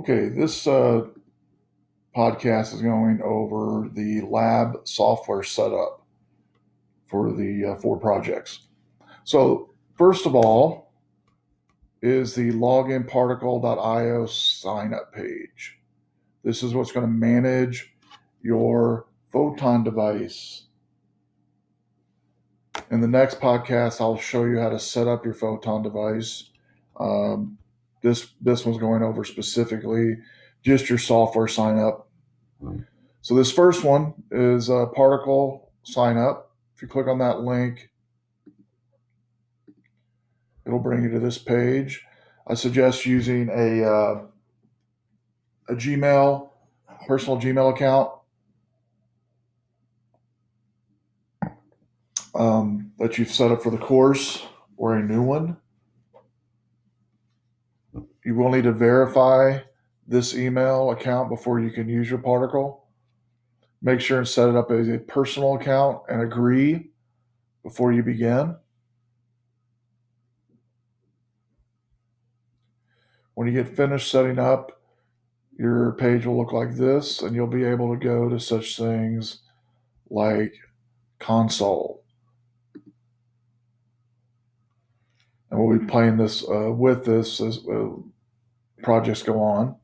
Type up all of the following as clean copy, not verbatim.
Okay, this podcast is going over the lab software setup for the 4 projects. So, first of all, is the loginparticle.io sign up page. This is what's going to manage your photon device. In the next podcast, I'll show you how to set up your photon device. This one's going over specifically just your software sign up. So this first one is a particle sign up. If you click on that link, it'll bring you to this page. I suggest using a Gmail, personal Gmail account that you've set up for the course, or a new one. You will need to verify this email account before you can use your particle. Make sure and set it up as a personal account and agree before you begin. When you get finished setting up, your page will look like this, and you'll be able to go to such things like console. And we'll be playing this with this as projects go on.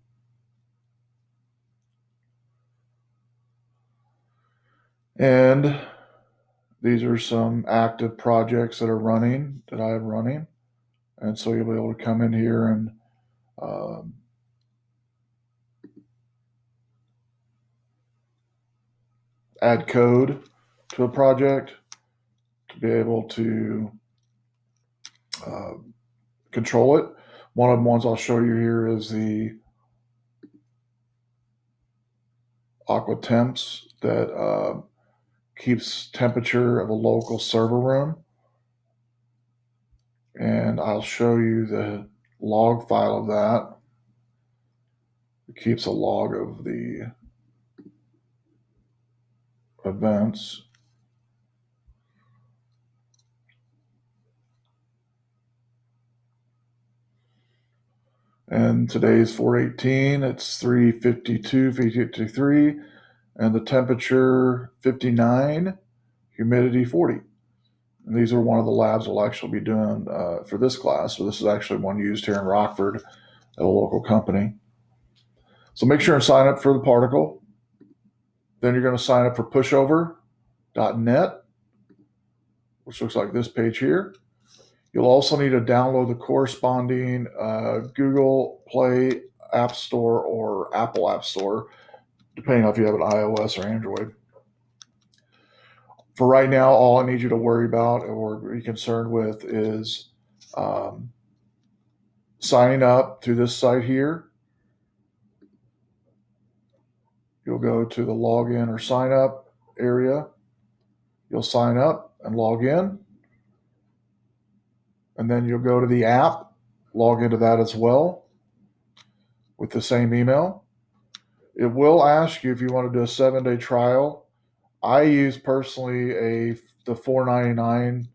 And these are some active projects that are running, that I have running. And so you'll be able to come in here and add code to a project to be able to control it. One of the ones I'll show you here is the aqua temps that keeps temperature of a local server room. And I'll show you the log file of that. It keeps a log of the events. And today's 4/18, it's 3:52, 53, and the temperature 59, humidity 40. And these are one of the labs we'll actually be doing for this class. So this is actually one used here in Rockford at a local company. So make sure and sign up for the particle. Then you're going to sign up for pushover.net, which looks like this page here. You'll also need to download the corresponding Google Play App Store or Apple App Store, depending on if you have an iOS or Android. For right now, all I need you to worry about or be concerned with is signing up through this site here. You'll go to the login or sign up area. You'll sign up and log in. And then you'll go to the app, log into that as well with the same email. It will ask you if you want to do a 7-day trial. I use personally the $4.99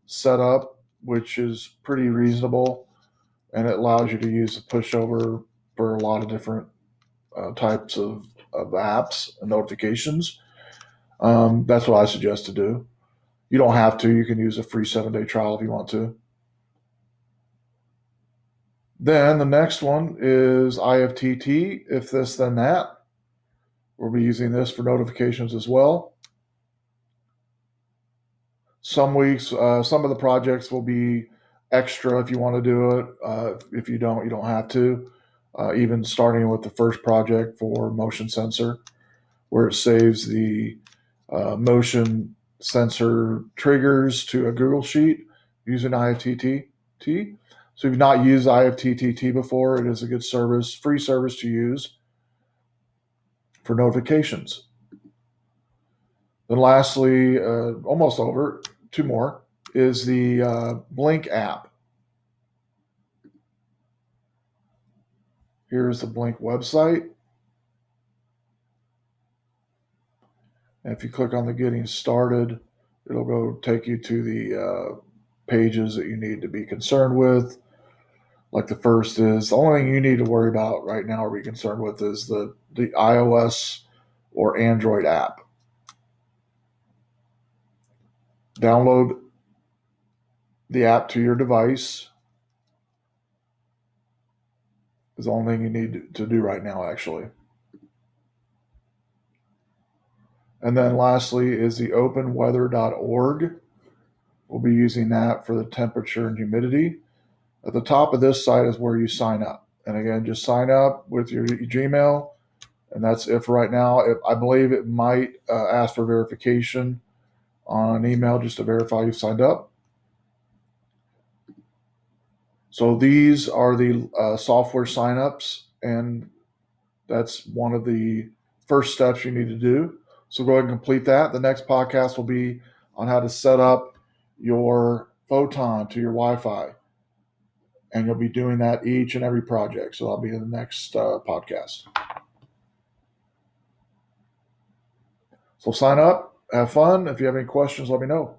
setup, which is pretty reasonable, and it allows you to use the pushover for a lot of different types of apps and notifications. That's what I suggest to do. You don't have to. You can use a free 7-day trial if you want to. Then the next one is IFTTT, if this then that. We'll be using this for notifications as well. Some weeks, some of the projects will be extra if you want to do it. If you don't, you don't have to. Even starting with the first project for motion sensor, where it saves the motion sensor triggers to a Google Sheet using IFTTT. So if you've not used IFTTT before, it is a good service, free service to use for notifications. Then lastly, almost over, 2 more, is the Blink app. Here's the Blink website. And if you click on the Getting Started, it'll go take you to the pages that you need to be concerned with. Like the first is the only thing you need to worry about right now or be concerned with is the iOS or Android app. Download the app to your device is the only thing you need to do right now, actually. And then lastly is the openweather.org. We'll be using that for the temperature and humidity. At the top of this site is where you sign up. And again, just sign up with your Gmail. And that's it for right now. I believe it might ask for verification on an email just to verify you've signed up. So these are the software signups, and that's one of the first steps you need to do. So go ahead and complete that. The next podcast will be on how to set up your Photon to your Wi-Fi. And you'll be doing that each and every project. So that'll be in the next podcast. So sign up, have fun. If you have any questions, let me know.